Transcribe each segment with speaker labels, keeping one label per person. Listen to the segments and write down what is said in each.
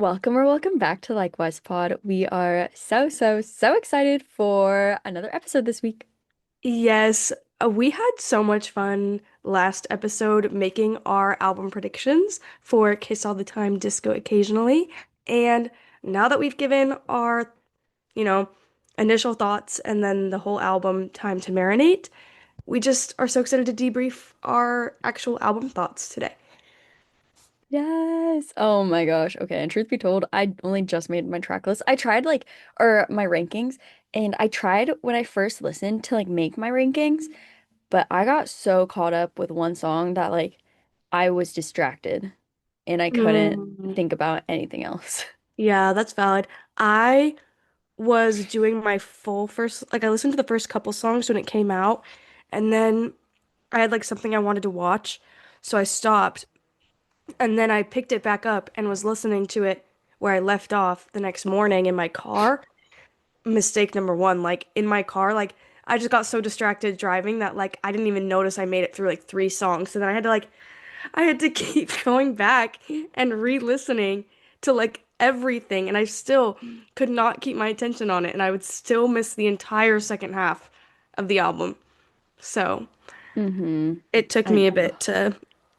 Speaker 1: Welcome or welcome back to Likewise Pod. We are so excited for another episode this week.
Speaker 2: Yes, we had so much fun last episode making our album predictions for Kiss All the Time, Disco Occasionally. And now that we've given our, you know, initial thoughts and then the whole album time to marinate, we just are so excited to debrief our actual album thoughts today.
Speaker 1: Yes. Oh my gosh. Okay. And truth be told, I only just made my track list. I tried or my rankings, and I tried when I first listened to make my rankings, but I got so caught up with one song that I was distracted and I couldn't
Speaker 2: Mm,
Speaker 1: think about anything else.
Speaker 2: yeah, that's valid. I was doing my full first, like I listened to the first couple songs when it came out, and then I had like something I wanted to watch, so I stopped and then I picked it back up and was listening to it where I left off the next morning in my car. Mistake number one, like in my car, like I just got so distracted driving that like I didn't even notice I made it through like three songs. So then I had to keep going back and re-listening to like everything, and I still could not keep my attention on it, and I would still miss the entire second half of the album. So
Speaker 1: Mm-hmm.
Speaker 2: it took
Speaker 1: I
Speaker 2: me a
Speaker 1: know.
Speaker 2: bit to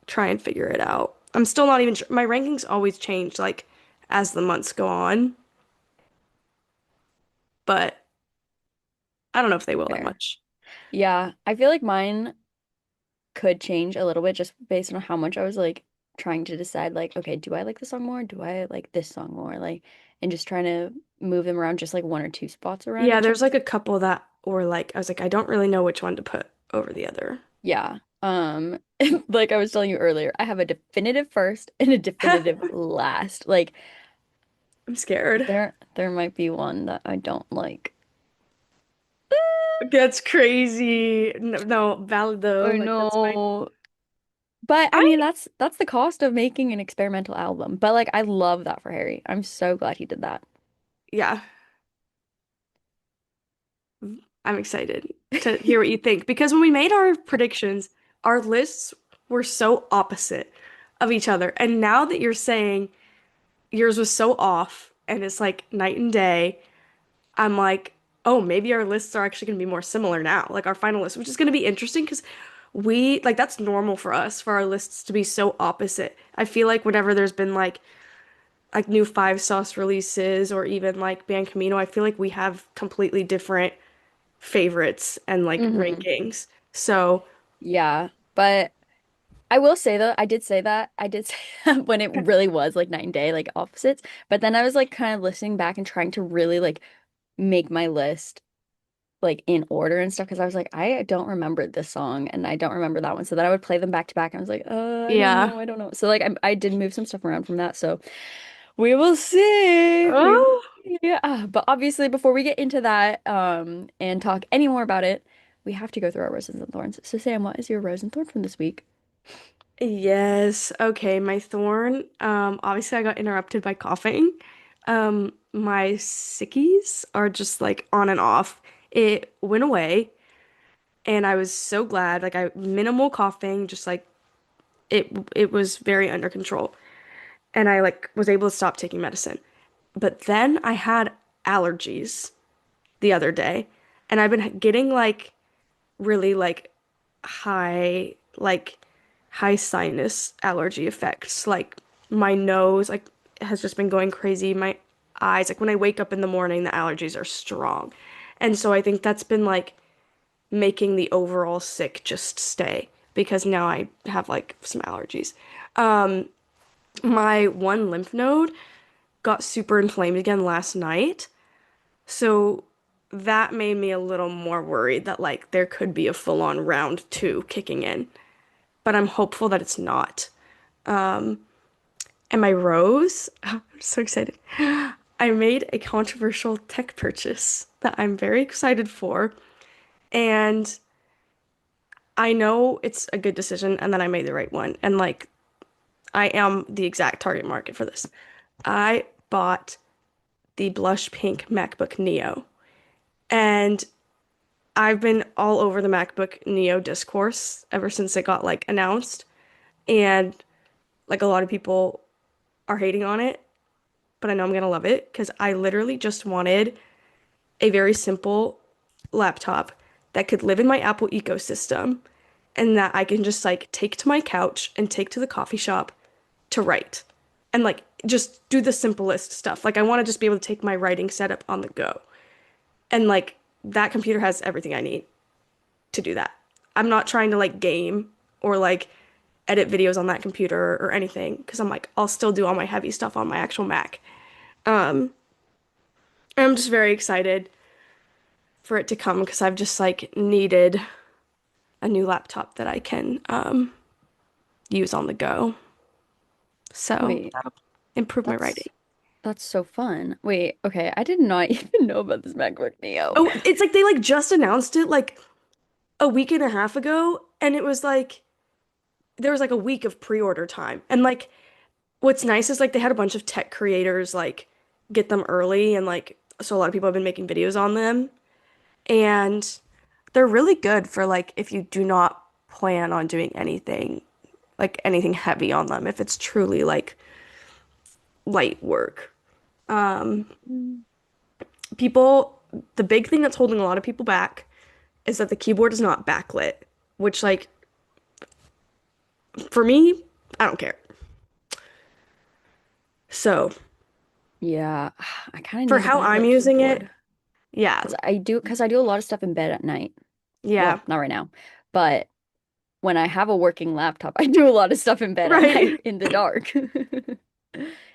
Speaker 2: try and figure it out. I'm still not even sure. My rankings always change like as the months go on, but I don't know if they will that
Speaker 1: Fair.
Speaker 2: much.
Speaker 1: Yeah, I feel like mine could change a little bit just based on how much I was trying to decide okay, do I like this song more? Do I like this song more? And just trying to move them around just like one or two spots around
Speaker 2: Yeah,
Speaker 1: each
Speaker 2: there's
Speaker 1: other.
Speaker 2: like a couple that were like I was like I don't really know which one to put over the other.
Speaker 1: Yeah. Like I was telling you earlier, I have a definitive first and a definitive last.
Speaker 2: I'm scared.
Speaker 1: There might be one that I don't like.
Speaker 2: That's crazy. No, no, valid though.
Speaker 1: I
Speaker 2: Like that's fine.
Speaker 1: know. But I
Speaker 2: I
Speaker 1: mean that's the cost of making an experimental album. But I love that for Harry. I'm so glad he did that.
Speaker 2: yeah, I'm excited to hear what you think because when we made our predictions, our lists were so opposite of each other. And now that you're saying yours was so off and it's like night and day, I'm like, oh, maybe our lists are actually going to be more similar now, like our final list, which is going to be interesting because we like that's normal for us for our lists to be so opposite. I feel like whenever there's been like new Five Sauce releases or even like Ban Camino, I feel like we have completely different favorites and like
Speaker 1: Hmm.
Speaker 2: rankings. So,
Speaker 1: Yeah, but I will say though, I did say that. I did say that when it really was like night and day, like opposites. But then I was kind of listening back and trying to really make my list in order and stuff because I was like, I don't remember this song and I don't remember that one. So then I would play them back to back and I was like, I don't
Speaker 2: yeah.
Speaker 1: know, I don't know. So I did move some stuff around from that. So we will see. We will
Speaker 2: Oh,
Speaker 1: see. Yeah. But obviously before we get into that and talk any more about it, we have to go through our roses and thorns. So Sam, what is your rose and thorn from this week?
Speaker 2: yes. Okay, my thorn. Obviously I got interrupted by coughing. My sickies are just like on and off. It went away and I was so glad. Like I minimal coughing, just like it was very under control. And I like was able to stop taking medicine. But then I had allergies the other day, and I've been getting like really high like high sinus allergy effects. Like my nose like has just been going crazy. My eyes, like when I wake up in the morning, the allergies are strong. And so I think that's been like making the overall sick just stay because now I have like some allergies. My one lymph node got super inflamed again last night. So that made me a little more worried that like there could be a full-on round two kicking in. But I'm hopeful that it's not. And my rose, I'm so excited. I made a controversial tech purchase that I'm very excited for. And I know it's a good decision and that I made the right one. And like I am the exact target market for this. I bought the blush pink MacBook Neo. And I've been all over the MacBook Neo discourse ever since it got like announced. And like a lot of people are hating on it. but I know I'm gonna love it because I literally just wanted a very simple laptop that could live in my Apple ecosystem and that I can just like take to my couch and take to the coffee shop to write and like just do the simplest stuff. Like I want to just be able to take my writing setup on the go. And like that computer has everything I need to do that. I'm not trying to like game or like edit videos on that computer or anything because I'm like I'll still do all my heavy stuff on my actual Mac. Um, I'm just very excited for it to come because I've just like needed a new laptop that I can use on the go. So
Speaker 1: Wait,
Speaker 2: that'll improve my writing.
Speaker 1: that's so fun. Wait, okay, I did not even know about this MacBook Neo.
Speaker 2: Oh, it's like they like just announced it like a week and a half ago, and it was like there was like a week of pre-order time. And like what's nice is like they had a bunch of tech creators like get them early and like so a lot of people have been making videos on them. And they're really good for like if you do not plan on doing anything like anything heavy on them, if it's truly like light work. Um,
Speaker 1: Mm.
Speaker 2: people, the big thing that's holding a lot of people back is that the keyboard is not backlit, which like for me, I don't care. So
Speaker 1: Yeah, I kind of
Speaker 2: for
Speaker 1: need a
Speaker 2: how I'm
Speaker 1: backlit
Speaker 2: using it,
Speaker 1: keyboard
Speaker 2: yeah,
Speaker 1: because I do a lot of stuff in bed at night.
Speaker 2: yeah,
Speaker 1: Well, not right now, but when I have a working laptop, I do a lot of stuff in bed at
Speaker 2: right.
Speaker 1: night in the dark.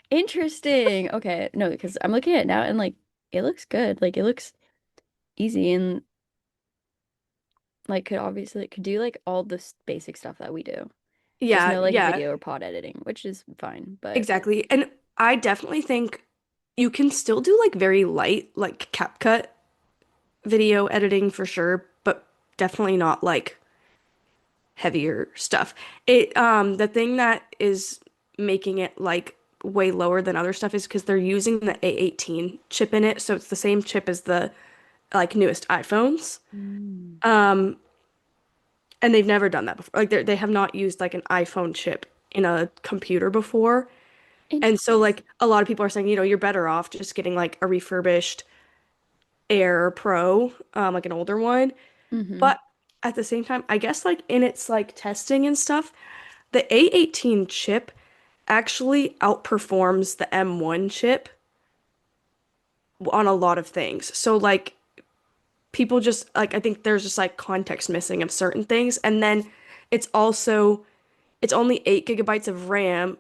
Speaker 1: Interesting. Okay, no, because I'm looking at it now and like it looks good. Like it looks easy and like could obviously it could do like all this basic stuff that we do. Just
Speaker 2: Yeah,
Speaker 1: no like
Speaker 2: yeah,
Speaker 1: video or pod editing, which is fine, but
Speaker 2: exactly. And I definitely think you can still do like very light, like CapCut video editing for sure, but definitely not like heavier stuff. It the thing that is making it like way lower than other stuff is because they're using the A18 chip in it, so it's the same chip as the like newest iPhones.
Speaker 1: mm.
Speaker 2: Um, and they've never done that before. Like they have not used like an iPhone chip in a computer before. And so
Speaker 1: Interesting.
Speaker 2: like a lot of people are saying, you're better off just getting like a refurbished Air Pro, like an older one.
Speaker 1: Mm-hmm.
Speaker 2: But at the same time, I guess like in its like testing and stuff, the A18 chip actually outperforms the M1 chip on a lot of things. So like people just like I think there's just like context missing of certain things. And then it's also it's only 8 GB of RAM,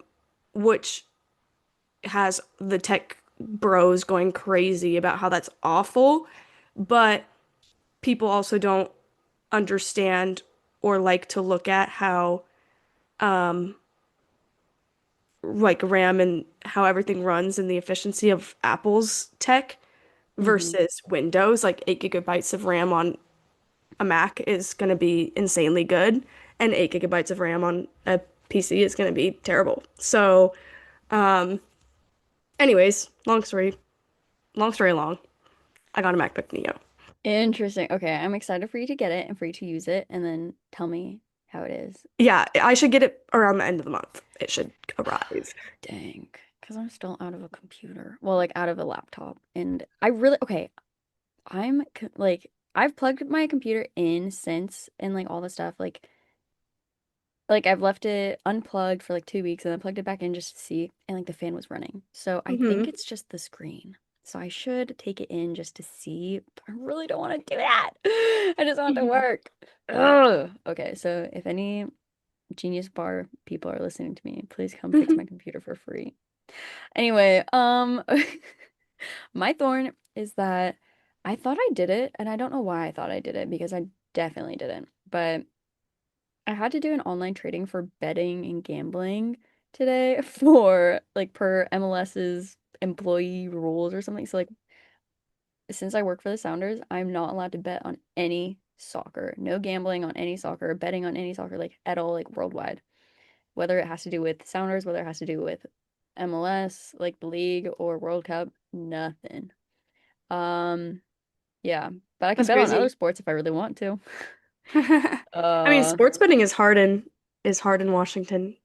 Speaker 2: which has the tech bros going crazy about how that's awful. But people also don't understand or like to look at how like RAM and how everything runs and the efficiency of Apple's tech
Speaker 1: Mm-hmm.
Speaker 2: versus Windows. Like 8 GB of RAM on a Mac is going to be insanely good, and 8 GB of RAM on a PC is going to be terrible. So, anyways, long story long, I got a MacBook Neo.
Speaker 1: Interesting. Okay, I'm excited for you to get it and for you to use it and then tell me how it is.
Speaker 2: Yeah, I should get it around the end of the month. It should arrive.
Speaker 1: Dang, because I'm still out of a computer. Well, like out of a laptop. And I really, okay, like, I've plugged my computer in since and like all the stuff. Like I've left it unplugged for like 2 weeks and then plugged it back in just to see. And like the fan was running. So I think
Speaker 2: Hmm.
Speaker 1: it's just the screen. So I should take it in just to see. But I really don't want to do that. I just want it to work. Ugh. Okay, so if any Genius Bar people are listening to me, please come fix my computer for free. Anyway, my thorn is that I thought I did it, and I don't know why I thought I did it because I definitely didn't. But I had to do an online trading for betting and gambling today for like per MLS's employee rules or something. So like since I work for the Sounders, I'm not allowed to bet on any soccer. No gambling on any soccer, betting on any soccer like at all like worldwide. Whether it has to do with Sounders, whether it has to do with MLS, like the league or World Cup, nothing. Um, yeah, but I can
Speaker 2: That's
Speaker 1: bet on other
Speaker 2: crazy.
Speaker 1: sports if I really want to.
Speaker 2: I mean,
Speaker 1: Uh,
Speaker 2: sports betting is hard in Washington.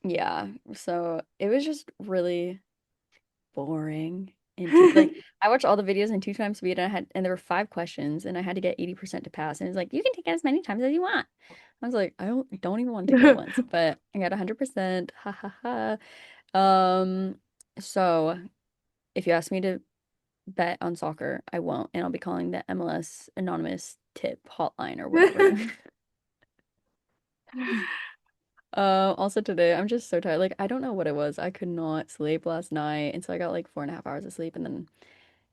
Speaker 1: yeah, so it was just really boring. And two, like I watched all the videos in two times speed and there were 5 questions and I had to get 80% to pass. And it was like, you can take it as many times as you want. I was like, I don't even want to take it once, but I got 100%. Ha ha ha. Um, so if you ask me to bet on soccer, I won't, and I'll be calling the MLS anonymous tip hotline or whatever. Also today, I'm just so tired. Like, I don't know what it was. I could not sleep last night, and so I got like 4.5 hours of sleep, and then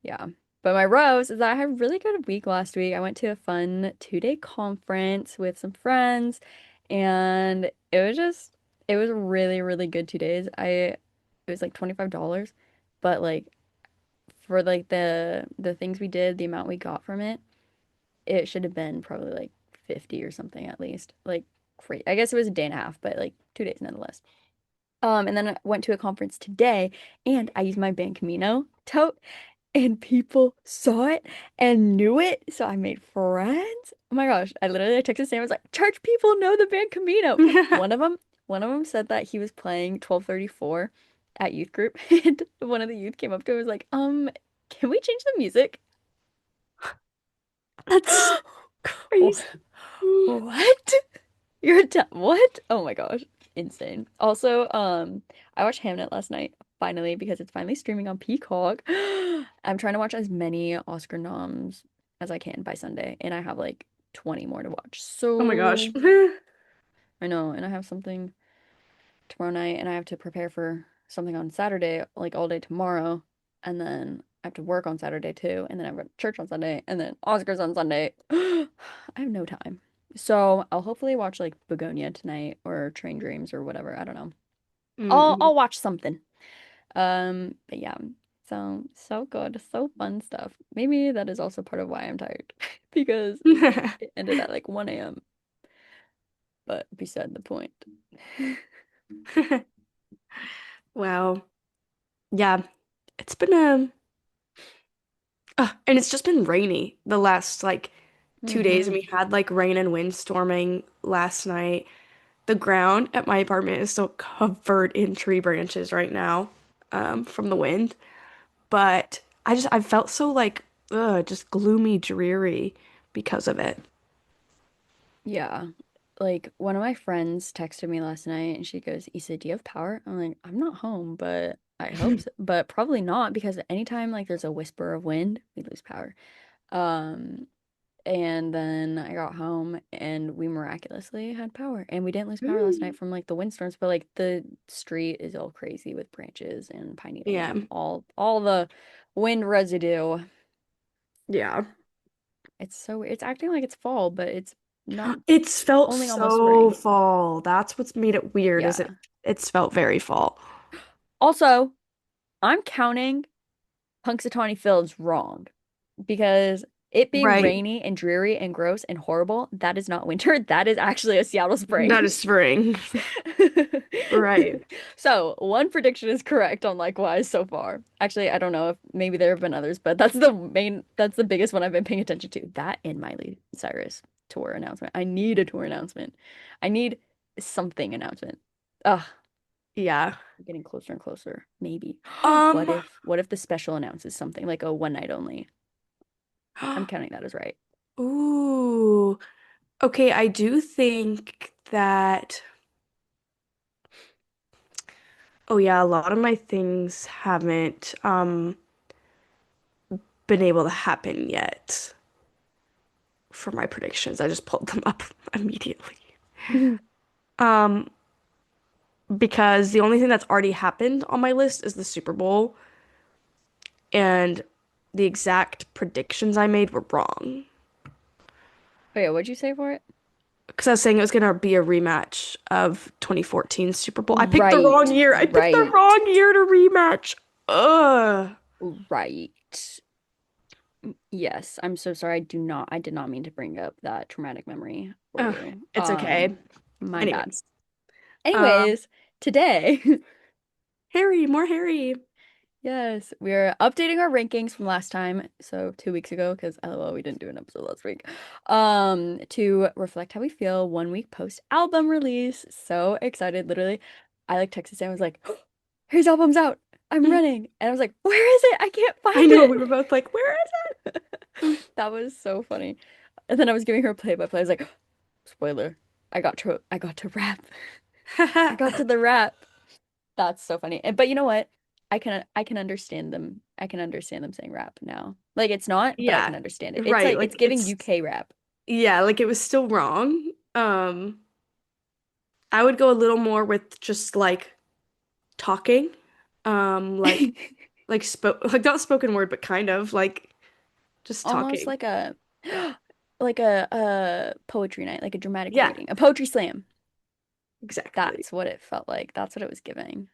Speaker 1: yeah. But my rose is that I had a really good week last week. I went to a fun 2-day conference with some friends, and it was really, really good 2 days. It was like $25, but like for like the things we did, the amount we got from it, it should have been probably like 50 or something at least. Like great. I guess it was a day and a half, but like 2 days nonetheless. And then I went to a conference today and I used my Ban Camino tote and people saw it and knew it. So I made friends. Oh my gosh. I literally texted Sam, I was like, church people know the Ban Camino. One of them, one of them said that he was playing 1234 at youth group and one of the youth came up to him and was like, can we change the music?
Speaker 2: That's crazy.
Speaker 1: What? What? Oh my gosh. Insane. Also, I watched Hamnet last night, finally, because it's finally streaming on Peacock. I'm trying to watch as many Oscar noms as I can by Sunday, and I have like 20 more to watch.
Speaker 2: Oh my gosh.
Speaker 1: So I know, and I have something tomorrow night, and I have to prepare for something on Saturday, like all day tomorrow, and then I have to work on Saturday too, and then I've got church on Sunday, and then Oscars on Sunday. I have no time. So I'll hopefully watch like Begonia tonight or Train Dreams or whatever. I don't know.
Speaker 2: Mm-hmm.
Speaker 1: I'll watch something. But yeah. So good. So fun stuff. Maybe that is also part of why I'm tired because it ended at like 1 a.m. But beside the point.
Speaker 2: Wow. Yeah. It's been and it's just been rainy the last like 2 days, and
Speaker 1: Hmm.
Speaker 2: we had like rain and wind storming last night. The ground at my apartment is still covered in tree branches right now, from the wind. But I felt so like just gloomy, dreary because of it.
Speaker 1: Yeah. Like one of my friends texted me last night and she goes, Issa, do you have power? I'm like, I'm not home, but I hope so. But probably not because anytime like there's a whisper of wind, we lose power. Um, and then I got home and we miraculously had power. And we didn't lose power last
Speaker 2: Ooh.
Speaker 1: night from like the windstorms, but like the street is all crazy with branches and pine needles
Speaker 2: Yeah.
Speaker 1: and all the wind residue.
Speaker 2: Yeah.
Speaker 1: It's acting like it's fall, but it's not
Speaker 2: It's felt
Speaker 1: only almost
Speaker 2: so
Speaker 1: spring.
Speaker 2: fall. That's what's made it weird, is
Speaker 1: Yeah.
Speaker 2: it's felt very fall.
Speaker 1: Also, I'm counting Punxsutawney Phil's wrong because it being
Speaker 2: Right.
Speaker 1: rainy and dreary and gross and horrible, that is not winter. That is actually a Seattle spring.
Speaker 2: That is spring. Right.
Speaker 1: So one prediction is correct on likewise so far. Actually, I don't know if maybe there have been others, but that's the biggest one I've been paying attention to. That and Miley Cyrus tour announcement. I need a tour announcement. I need something announcement. Ugh,
Speaker 2: Yeah.
Speaker 1: getting closer and closer. Maybe.
Speaker 2: Um,
Speaker 1: What if the special announces something like a one night only? I'm counting that as right.
Speaker 2: ooh. Okay, I do think that, oh yeah, a lot of my things haven't been able to happen yet for my predictions. I just pulled them up immediately. Um, because the only thing that's already happened on my list is the Super Bowl, and the exact predictions I made were wrong.
Speaker 1: Oh yeah, what'd you say for it?
Speaker 2: Because I was saying it was gonna be a rematch of 2014 Super Bowl. I picked the wrong
Speaker 1: Right,
Speaker 2: year. I picked the
Speaker 1: right,
Speaker 2: wrong year to rematch. Ugh.
Speaker 1: right. Yes, I'm so sorry. I did not mean to bring up that traumatic memory for
Speaker 2: Ugh,
Speaker 1: you.
Speaker 2: it's okay.
Speaker 1: My bad.
Speaker 2: Anyways, um,
Speaker 1: Anyways, today,
Speaker 2: Harry, more Harry.
Speaker 1: yes, we're updating our rankings from last time, so 2 weeks ago, because LOL, we didn't do an episode last week. To reflect how we feel 1 week post album release. So excited, literally. I like texted Sam, I was like, his album's out. I'm running. And I was like, where is it? I can't
Speaker 2: I
Speaker 1: find
Speaker 2: know, we
Speaker 1: it.
Speaker 2: were both like, where is
Speaker 1: That was so funny. And then I was giving her play by play. I was like, spoiler, I got to rap. I got
Speaker 2: it?
Speaker 1: to the rap. That's so funny. But you know what? I can understand them. I can understand them saying rap now. Like it's not, but I
Speaker 2: Yeah,
Speaker 1: can understand it. It's
Speaker 2: right.
Speaker 1: like it's
Speaker 2: Like
Speaker 1: giving
Speaker 2: it's
Speaker 1: UK rap.
Speaker 2: yeah, like it was still wrong. I would go a little more with just like talking. Like spoke like not spoken word, but kind of like just
Speaker 1: Almost
Speaker 2: talking.
Speaker 1: like a like a poetry night, like a dramatic
Speaker 2: Yeah,
Speaker 1: reading, a poetry slam.
Speaker 2: exactly.
Speaker 1: That's what it felt like. That's what it was giving.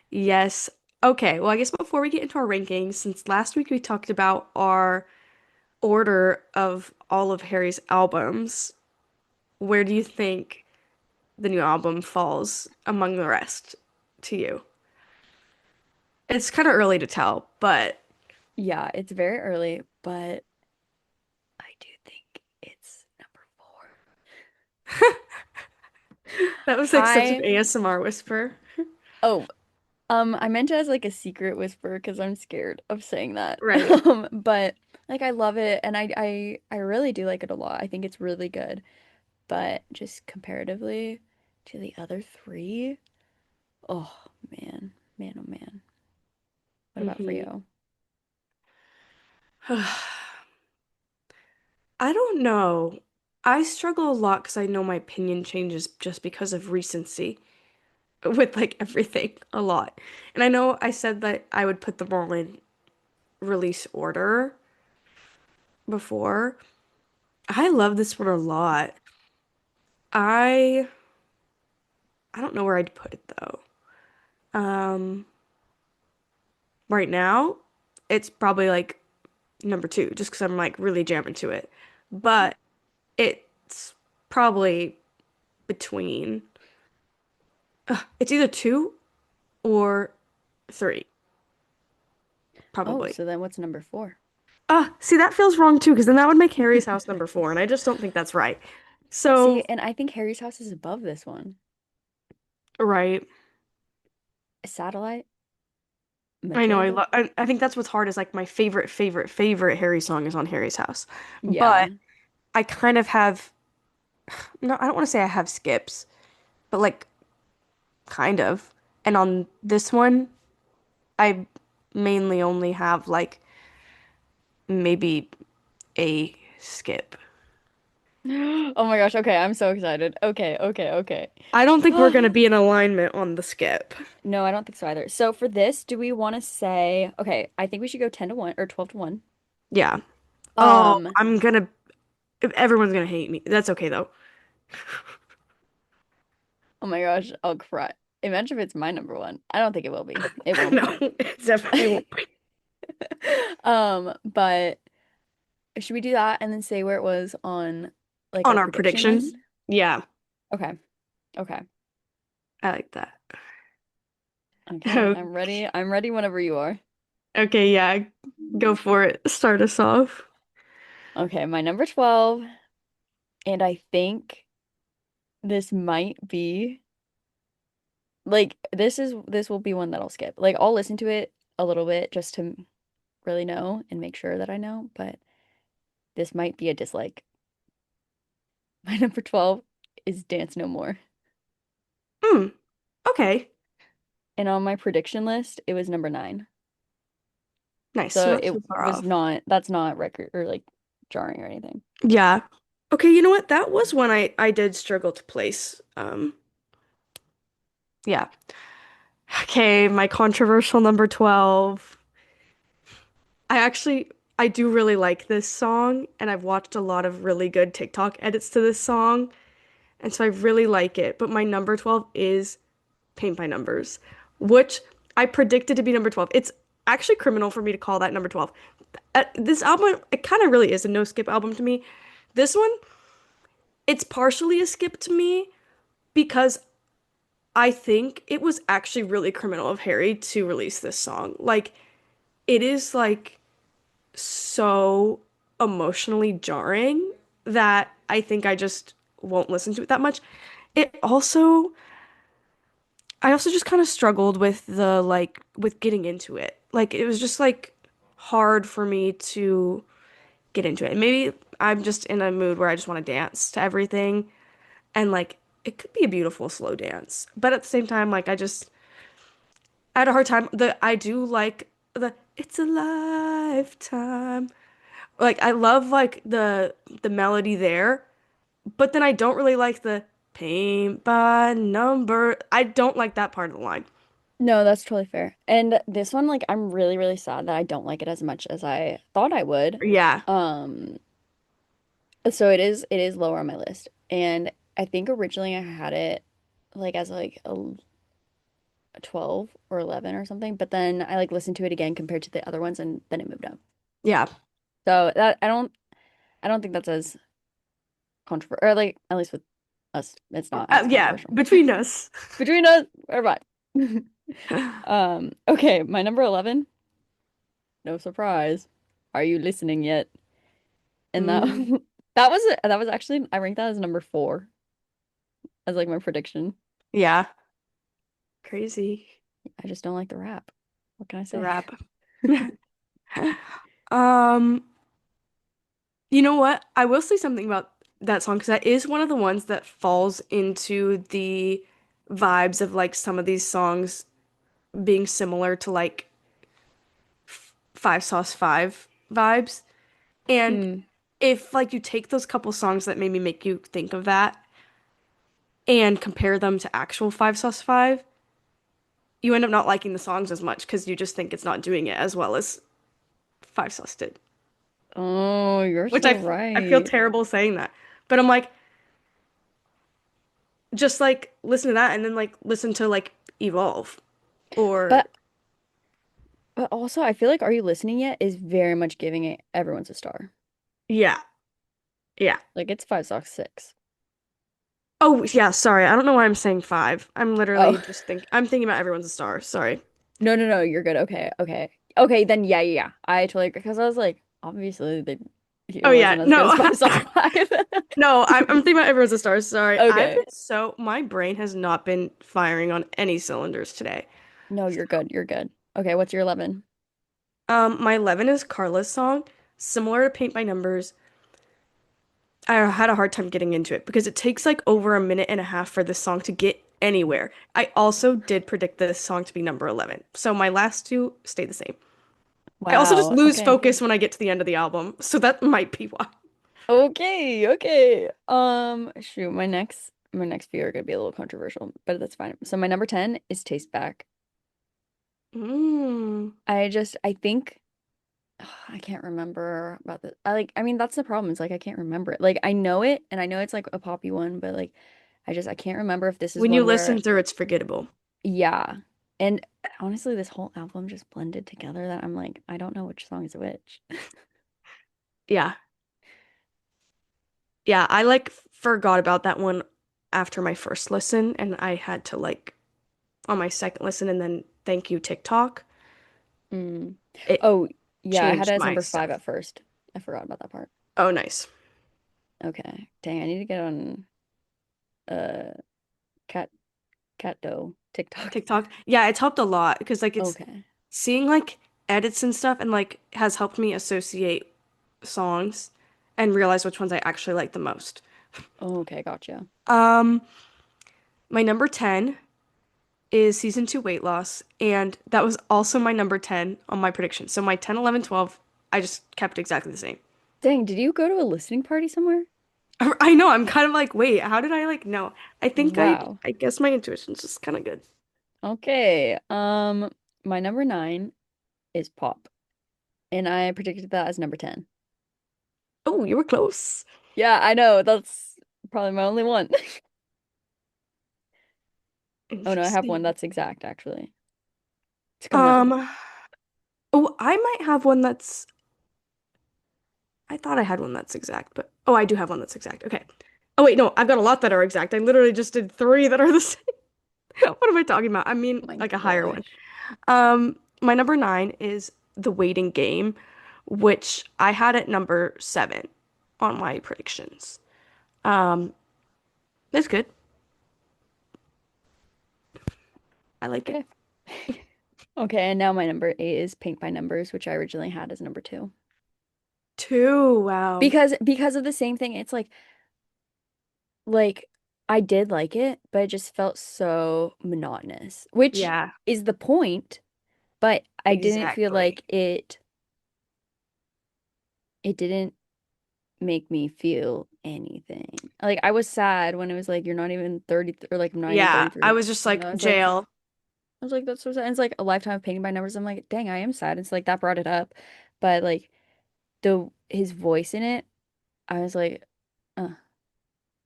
Speaker 2: Yes. Okay, well, I guess before we get into our rankings, since last week we talked about our order of all of Harry's albums, where do you think the new album falls among the rest to you? It's kind of early to tell, but
Speaker 1: Yeah, it's very early, but I do think it's number four.
Speaker 2: that was like such an
Speaker 1: I
Speaker 2: ASMR whisper.
Speaker 1: oh, I meant it as like a secret whisper because I'm scared of saying that.
Speaker 2: Right.
Speaker 1: But like I love it and I really do like it a lot. I think it's really good. But just comparatively to the other three, oh man, man, oh man. What about for
Speaker 2: hmm
Speaker 1: you?
Speaker 2: I don't know. I struggle a lot because I know my opinion changes just because of recency with like everything a lot. And I know I said that I would put them all in release order before. I love this one a lot. I I don't know where I'd put it though. Um, right now, it's probably like number two, just because I'm like really jamming to it. But it's probably between it's either two or three,
Speaker 1: Oh,
Speaker 2: probably.
Speaker 1: so then what's number four?
Speaker 2: See, that feels wrong too, because then that would make Harry's house number four, and I just don't think that's right.
Speaker 1: See,
Speaker 2: So,
Speaker 1: and I think Harry's house is above this one.
Speaker 2: right.
Speaker 1: Satellite,
Speaker 2: I know
Speaker 1: Matilda.
Speaker 2: I think that's what's hard is like my favorite Harry song is on Harry's house. But
Speaker 1: Yeah.
Speaker 2: I kind of have no, I don't want to say I have skips, but like kind of. And on this one, I mainly only have like maybe a skip.
Speaker 1: Oh my gosh, okay, I'm so excited. Okay, okay, okay.
Speaker 2: I don't think we're gonna be in alignment on the skip.
Speaker 1: No, I don't think so either. So for this, do we want to say, okay, I think we should go 10 to 1 or 12 to 1.
Speaker 2: Yeah. Oh,
Speaker 1: Um,
Speaker 2: everyone's gonna hate me. That's okay though.
Speaker 1: oh my gosh, I'll cry. Imagine if it's my number one. I don't think it will be. It won't
Speaker 2: No,
Speaker 1: be.
Speaker 2: it definitely won't be.
Speaker 1: But should we do that and then say where it was on like
Speaker 2: On
Speaker 1: our
Speaker 2: our
Speaker 1: prediction
Speaker 2: predictions.
Speaker 1: list?
Speaker 2: Yeah,
Speaker 1: Okay. Okay.
Speaker 2: I like that.
Speaker 1: Okay. I'm ready. I'm ready whenever you are.
Speaker 2: Okay, yeah, go for it. Start us off.
Speaker 1: Okay, my number 12, and I think this might be like this will be one that I'll skip. Like I'll listen to it a little bit just to really know and make sure that I know, but this might be a dislike. My number 12 is Dance No More.
Speaker 2: Hmm. Okay.
Speaker 1: And on my prediction list, it was number 9.
Speaker 2: Nice. So
Speaker 1: So
Speaker 2: not
Speaker 1: it
Speaker 2: too far
Speaker 1: was
Speaker 2: off.
Speaker 1: not, that's not record or like jarring or anything.
Speaker 2: Yeah. Okay, you know what? That was one I did struggle to place. Yeah. Okay, my controversial number 12. I actually I do really like this song and I've watched a lot of really good TikTok edits to this song, and so I really like it. But my number 12 is Paint by Numbers, which I predicted to be number 12. It's actually criminal for me to call that number 12. This album, it kind of really is a no skip album to me. This one, it's partially a skip to me because I think it was actually really criminal of Harry to release this song. Like, it is like so emotionally jarring that I think I just won't listen to it that much. It also, I also just kind of struggled with the like with getting into it. Like it was just like hard for me to get into it. Maybe I'm just in a mood where I just want to dance to everything and like it could be a beautiful slow dance. But at the same time like I had a hard time I do like the it's a lifetime. Like I love like the melody there, but then I don't really like the paint by number. I don't like that part of the line.
Speaker 1: No, that's totally fair. And this one, like, I'm really, really sad that I don't like it as much as I thought I would.
Speaker 2: Yeah.
Speaker 1: Um, so it is lower on my list. And I think originally I had it like as like a 12 or 11 or something, but then I like listened to it again compared to the other ones and then it moved up.
Speaker 2: Yeah.
Speaker 1: So that I don't think that's as controversial, or like at least with us, it's not as
Speaker 2: Yeah,
Speaker 1: controversial.
Speaker 2: between us.
Speaker 1: Between us, we're fine. Okay, my number 11, no surprise. Are you listening yet? And that
Speaker 2: Mm,
Speaker 1: that was actually I ranked that as number 4 as like my prediction.
Speaker 2: yeah. Crazy.
Speaker 1: I just don't like the rap. What can I
Speaker 2: The
Speaker 1: say?
Speaker 2: rap. Um, you know what? I will say something about that song because that is one of the ones that falls into the vibes of like some of these songs being similar to like Five Sauce Five vibes. And
Speaker 1: Mm.
Speaker 2: if like you take those couple songs that maybe make you think of that and compare them to actual Five Sauce Five, you end up not liking the songs as much because you just think it's not doing it as well as Five Sauce did.
Speaker 1: Oh, you're
Speaker 2: Which
Speaker 1: so
Speaker 2: I feel
Speaker 1: right.
Speaker 2: terrible saying that. But I'm like, just like listen to that and then like listen to like Evolve or
Speaker 1: But also I feel like Are You Listening Yet is very much giving it everyone's a star.
Speaker 2: yeah, yeah.
Speaker 1: Like it's 5 6.
Speaker 2: Oh yeah, sorry. I don't know why I'm saying five. I'm literally
Speaker 1: Oh.
Speaker 2: just I'm thinking about everyone's a star. Sorry.
Speaker 1: No, no, no, you're good. Okay, okay. Okay, then yeah, yeah, yeah. I totally agree because I was like, obviously it
Speaker 2: Oh yeah,
Speaker 1: wasn't as good
Speaker 2: no.
Speaker 1: as 5 6.
Speaker 2: No, I'm thinking about everyone's a star. Sorry. I've
Speaker 1: Okay.
Speaker 2: been my brain has not been firing on any cylinders today.
Speaker 1: No,
Speaker 2: So,
Speaker 1: you're good. You're good. Okay, what's your 11?
Speaker 2: my 11 is Carla's song, similar to Paint by Numbers. I had a hard time getting into it because it takes like over a minute and a half for this song to get anywhere. I also did predict this song to be number 11. So my last two stay the same. I also just
Speaker 1: Wow.
Speaker 2: lose
Speaker 1: Okay.
Speaker 2: focus when I get to the end of the album, so that might be why.
Speaker 1: Okay, okay. Shoot, my next few are gonna be a little controversial, but that's fine. So my number 10 is Taste Back.
Speaker 2: Mm,
Speaker 1: I think I can't remember about the I mean that's the problem. It's like I can't remember it. Like I know it and I know it's like a poppy one, but like I can't remember if this is
Speaker 2: when you
Speaker 1: one
Speaker 2: listen
Speaker 1: where
Speaker 2: through, it's forgettable.
Speaker 1: yeah. And honestly this whole album just blended together that I'm like I don't know which song is which.
Speaker 2: Yeah. Yeah, I like forgot about that one after my first listen, and I had to like on my second listen and then thank you TikTok.
Speaker 1: Mm.
Speaker 2: It
Speaker 1: Oh, yeah, I had it
Speaker 2: changed
Speaker 1: as
Speaker 2: my
Speaker 1: number 5
Speaker 2: stuff.
Speaker 1: at first. I forgot about that part.
Speaker 2: Oh, nice.
Speaker 1: Okay. Dang, I need to get on uh cat cat dough TikTok.
Speaker 2: TikTok. Yeah, it's helped a lot because like it's
Speaker 1: Okay.
Speaker 2: seeing like edits and stuff and like has helped me associate songs and realize which ones I actually like the most.
Speaker 1: Okay, gotcha.
Speaker 2: Um, my number 10 is season 2 weight loss, and that was also my number 10 on my prediction. So my 10, 11, 12, I just kept exactly the same.
Speaker 1: Dang, did you go to a listening party somewhere?
Speaker 2: I know, I'm kind of like, wait, how did I like no. I think
Speaker 1: Wow.
Speaker 2: I guess my intuition's just kind of good.
Speaker 1: Okay. My number 9 is Pop, and I predicted that as number 10.
Speaker 2: Oh, you were close.
Speaker 1: Yeah, I know. That's probably my only one. Oh no, I have one
Speaker 2: Interesting.
Speaker 1: that's exact actually. It's coming up.
Speaker 2: Um, oh, I might have one that's I thought I had one that's exact, but oh, I do have one that's exact. Okay. Oh wait, no, I've got a lot that are exact. I literally just did three that are the same. What am I talking about? I mean,
Speaker 1: Oh my
Speaker 2: like a higher one.
Speaker 1: gosh.
Speaker 2: My number 9 is The Waiting Game, which I had at number 7 on my predictions. Um, it's good. I like it.
Speaker 1: Okay. Okay, and now my number eight is Paint by Numbers, which I originally had as number two.
Speaker 2: Two. Wow.
Speaker 1: Because of the same thing, it's like I did like it, but it just felt so monotonous, which
Speaker 2: Yeah,
Speaker 1: is the point, but I didn't feel
Speaker 2: exactly.
Speaker 1: like it didn't make me feel anything. Like I was sad when it was like you're not even 30 or like I'm not even
Speaker 2: Yeah, I
Speaker 1: 33.
Speaker 2: was just
Speaker 1: And
Speaker 2: like jail.
Speaker 1: I was like that's so sad. And it's like a lifetime of painting by numbers. I'm like, dang, I am sad. It's like that brought it up. But like the his voice in it, I was like, uh.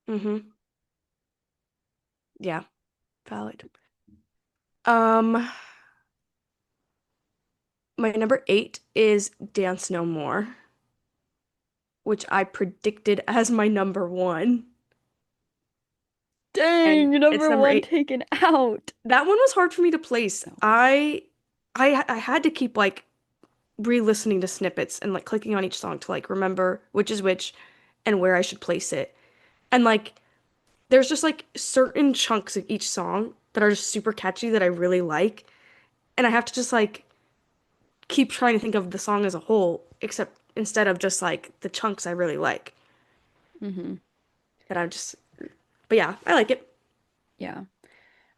Speaker 2: Mm-hmm. Yeah, valid. Um, my number eight is Dance No More, which I predicted as my number one, and
Speaker 1: Dang, your
Speaker 2: it's
Speaker 1: number
Speaker 2: number
Speaker 1: one
Speaker 2: eight.
Speaker 1: taken out.
Speaker 2: That one was hard for me to place.
Speaker 1: No.
Speaker 2: I had to keep like re-listening to snippets and like clicking on each song to like remember which is which and where I should place it. And like there's just like certain chunks of each song that are just super catchy that I really like, and I have to just like keep trying to think of the song as a whole, except instead of just like the chunks I really like.
Speaker 1: Mm-hmm.
Speaker 2: That I'm just, but yeah, I like it.
Speaker 1: Yeah.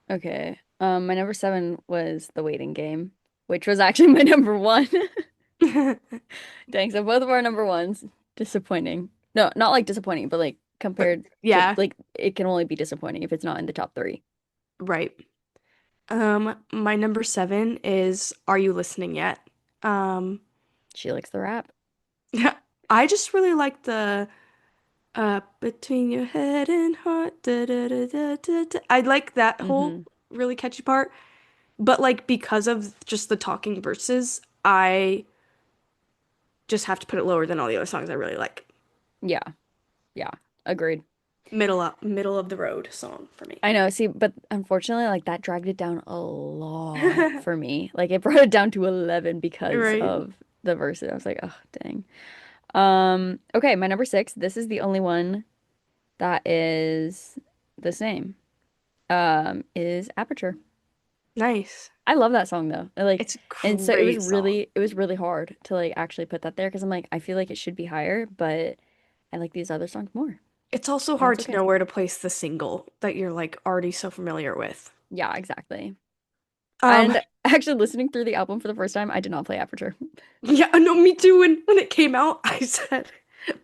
Speaker 1: Okay. My number seven was The Waiting Game, which was actually my number one. Dang, so both of our number ones, disappointing. No, not like disappointing, but like
Speaker 2: But
Speaker 1: compared to
Speaker 2: yeah,
Speaker 1: like it can only be disappointing if it's not in the top three.
Speaker 2: right. My number seven is Are You Listening Yet? Um,
Speaker 1: She likes the rap.
Speaker 2: I just really like the between your head and heart. Da, da, da, da, da, da. I like that whole
Speaker 1: Mm-hmm.
Speaker 2: really catchy part, but like because of just the talking verses, I just have to put it lower than all the other songs I really like.
Speaker 1: Yeah, yeah, agreed.
Speaker 2: Middle of the road song for me.
Speaker 1: I know, see, but unfortunately, like that dragged it down a lot for me. Like it brought it down to 11 because
Speaker 2: Right.
Speaker 1: of the verses. I was like, oh, dang. Okay, my number six, this is the only one that is the same. Is Aperture.
Speaker 2: Nice.
Speaker 1: I love that song though.
Speaker 2: It's a
Speaker 1: And so
Speaker 2: great song.
Speaker 1: it was really hard to like actually put that there because I'm like, I feel like it should be higher, but I like these other songs more,
Speaker 2: It's also
Speaker 1: and
Speaker 2: hard
Speaker 1: that's
Speaker 2: to
Speaker 1: okay.
Speaker 2: know where to place the single that you're like already so familiar with.
Speaker 1: Yeah, exactly.
Speaker 2: Um,
Speaker 1: And actually listening through the album for the first time, I did not play Aperture
Speaker 2: yeah, no, me too. When it came out, I said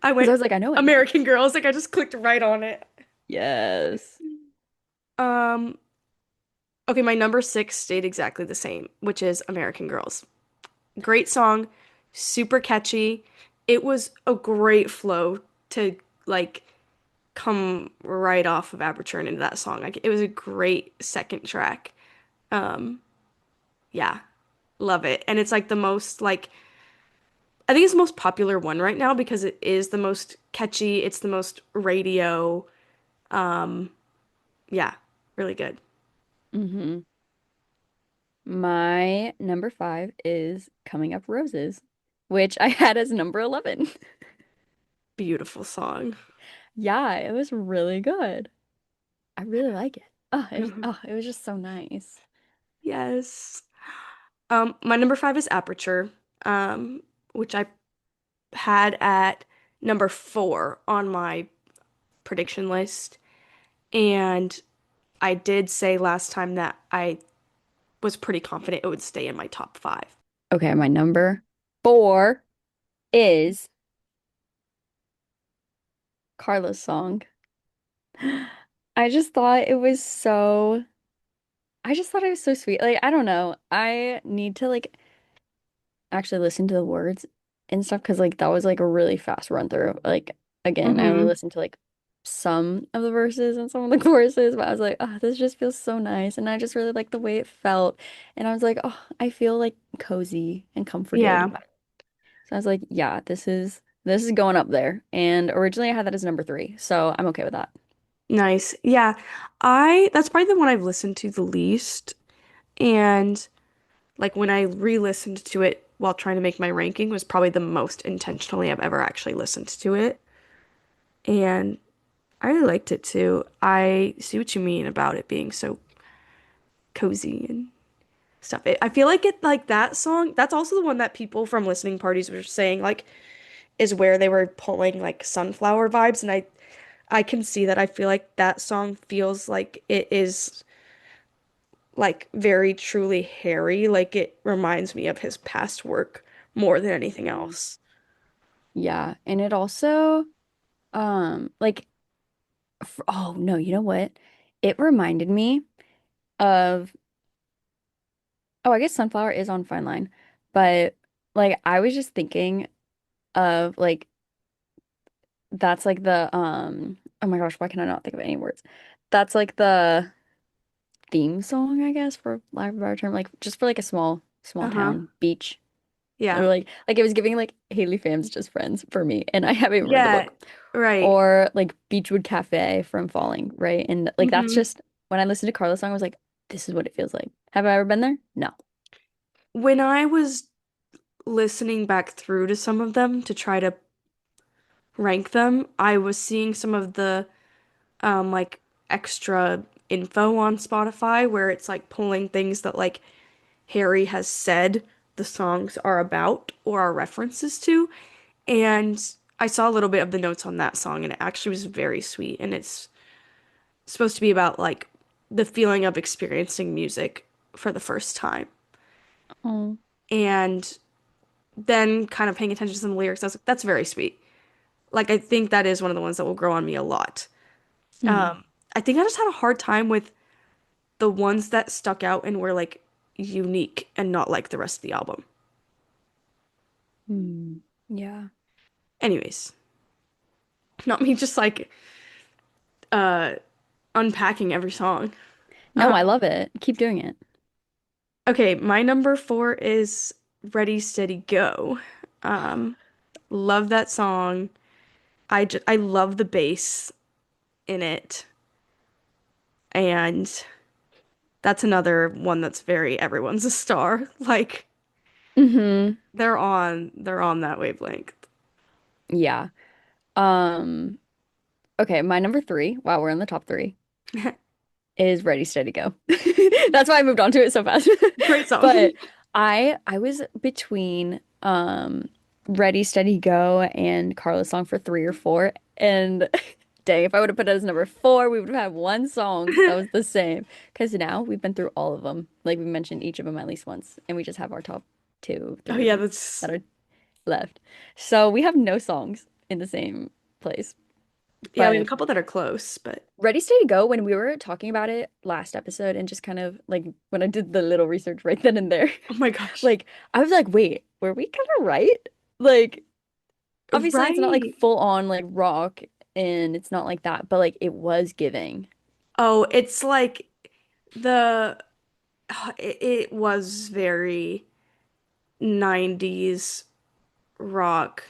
Speaker 2: I
Speaker 1: because I
Speaker 2: went
Speaker 1: was like, I know it.
Speaker 2: American Girls. Like I just clicked right on it.
Speaker 1: Yes.
Speaker 2: Um, okay, my number six stayed exactly the same, which is American Girls. Great song, super catchy. It was a great flow to like come right off of Aperture and into that song. Like it was a great second track. Um, yeah, love it. And it's like the most like I think it's the most popular one right now because it is the most catchy, it's the most radio. Um, yeah, really good.
Speaker 1: Hmm. My number five is Coming Up Roses, which I had as number 11.
Speaker 2: Beautiful song.
Speaker 1: Yeah, it was really good. I really like it. It was just so nice.
Speaker 2: Yes. My number five is Aperture, which I had at number four on my prediction list. And I did say last time that I was pretty confident it would stay in my top five.
Speaker 1: Okay, my number four is Carla's song. I just thought it was so, I just thought it was so sweet. Like, I don't know. I need to like actually listen to the words and stuff because like that was like a really fast run through. Like, again, I only
Speaker 2: Hmm.
Speaker 1: listened to like some of the verses and some of the choruses, but I was like, oh, this just feels so nice. And I just really like the way it felt. And I was like, oh, I feel like cozy and comforted.
Speaker 2: Yeah,
Speaker 1: So I was like, yeah, this is going up there. And originally I had that as number three, so I'm okay with that.
Speaker 2: nice. Yeah, I that's probably the one I've listened to the least. And like when I re-listened to it while trying to make my ranking was probably the most intentionally I've ever actually listened to it. And I really liked it too. I see what you mean about it being so cozy and stuff. I feel like it like that song, that's also the one that people from listening parties were saying like is where they were pulling like sunflower vibes, and I can see that. I feel like that song feels like it is like very truly Harry, like it reminds me of his past work more than anything
Speaker 1: Mm.
Speaker 2: else.
Speaker 1: Yeah, and it also like oh no, you know what? It reminded me of oh, I guess Sunflower is on Fine Line, but like I was just thinking of like that's like the oh my gosh, why can I not think of any words? That's like the theme song, I guess, for lack of a better term, like just for like a small
Speaker 2: Uh-huh.
Speaker 1: town beach. Or
Speaker 2: Yeah.
Speaker 1: like it was giving like Haley Pham's Just Friends for me, and I haven't read the
Speaker 2: Yeah.
Speaker 1: book.
Speaker 2: Right.
Speaker 1: Or like Beechwood Cafe from Falling, right? And like that's
Speaker 2: hmm
Speaker 1: just when I listened to Carla's song, I was like, this is what it feels like. Have I ever been there? No.
Speaker 2: When I was listening back through to some of them to try to rank them, I was seeing some of the like extra info on Spotify where it's like pulling things that like Harry has said the songs are about or are references to. And I saw a little bit of the notes on that song and it actually was very sweet. And it's supposed to be about like the feeling of experiencing music for the first time.
Speaker 1: Oh.
Speaker 2: And then kind of paying attention to some lyrics, I was like, that's very sweet. Like, I think that is one of the ones that will grow on me a lot.
Speaker 1: Hmm.
Speaker 2: I think I just had a hard time with the ones that stuck out and were like unique and not like the rest of the album.
Speaker 1: Hmm. Yeah.
Speaker 2: Anyways, not me just like uh unpacking every song.
Speaker 1: No, I love it. Keep doing it.
Speaker 2: Okay, my number four is Ready, Steady, Go. Um, love that song. I love the bass in it, and that's another one that's very everyone's a star. Like
Speaker 1: Hmm.
Speaker 2: they're on that wavelength.
Speaker 1: Yeah. Um, okay, my number three, wow, we're in the top three, is Ready, Steady, Go. That's why I moved on to it so fast.
Speaker 2: Great song.
Speaker 1: But I was between Ready, Steady, Go and Carla's song for three or four. And dang, if I would have put it as number four, we would have had one song that was the same. Because now we've been through all of them. Like we mentioned each of them at least once, and we just have our top two,
Speaker 2: Oh yeah,
Speaker 1: three
Speaker 2: that's
Speaker 1: that are left. So we have no songs in the same place.
Speaker 2: yeah, we have a
Speaker 1: But
Speaker 2: couple that are close, but
Speaker 1: Ready, Steady, Go, when we were talking about it last episode and just kind of like when I did the little research right then and there,
Speaker 2: oh my gosh.
Speaker 1: like I was like, wait, were we kind of right? Like, obviously it's not like
Speaker 2: Right.
Speaker 1: full on like rock and it's not like that, but like it was giving
Speaker 2: Oh, it's like the it was very 90s rock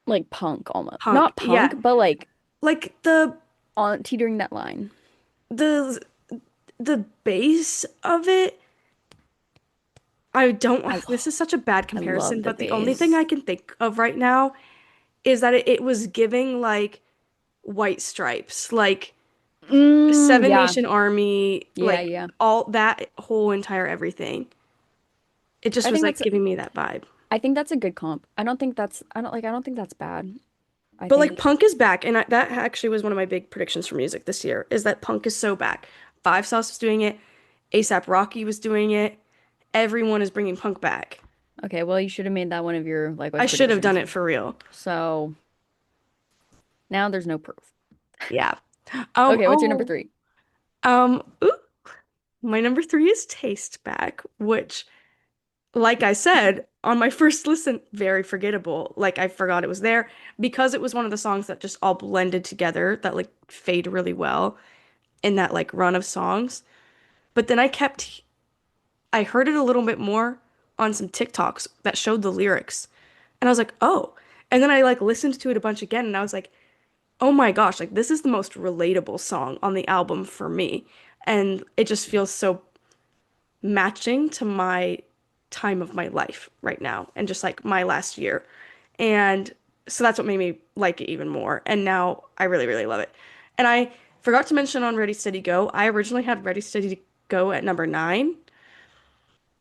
Speaker 1: like punk almost.
Speaker 2: punk.
Speaker 1: Not
Speaker 2: Yeah.
Speaker 1: punk, but like
Speaker 2: Like the
Speaker 1: on teetering that line.
Speaker 2: the the base of it, I don't,
Speaker 1: I
Speaker 2: this is such a bad
Speaker 1: I
Speaker 2: comparison,
Speaker 1: love the
Speaker 2: but the only thing I
Speaker 1: bass.
Speaker 2: can think of right now is that it was giving like White Stripes, like
Speaker 1: Mm,
Speaker 2: Seven
Speaker 1: yeah.
Speaker 2: Nation Army,
Speaker 1: Yeah,
Speaker 2: like
Speaker 1: yeah.
Speaker 2: all that whole entire everything. It just
Speaker 1: I
Speaker 2: was
Speaker 1: think
Speaker 2: like
Speaker 1: that's
Speaker 2: giving me that vibe.
Speaker 1: I think that's a good comp. I don't think that's bad. I
Speaker 2: But like
Speaker 1: think
Speaker 2: punk is back, and that actually was one of my big predictions for music this year, is that punk is so back. Five Sauce was doing it, ASAP Rocky was doing it. Everyone is bringing punk back.
Speaker 1: okay, well, you should have made that one of your
Speaker 2: I
Speaker 1: likewise
Speaker 2: should have done
Speaker 1: predictions.
Speaker 2: it for real.
Speaker 1: So now there's no proof.
Speaker 2: Yeah.
Speaker 1: Okay, what's your number
Speaker 2: Oh,
Speaker 1: three?
Speaker 2: ooh, my number three is Taste Back, which, like I said, on my first listen, very forgettable. Like I forgot it was there because it was one of the songs that just all blended together that like fade really well in that like run of songs. But then I heard it a little bit more on some TikToks that showed the lyrics. And I was like, oh. And then I like listened to it a bunch again and I was like, oh my gosh, like this is the most relatable song on the album for me. And it just feels so matching to my time of my life right now and just like my last year. And so that's what made me like it even more. And now I really, really love it. And I forgot to mention on Ready Steady Go, I originally had Ready Steady go at number 9.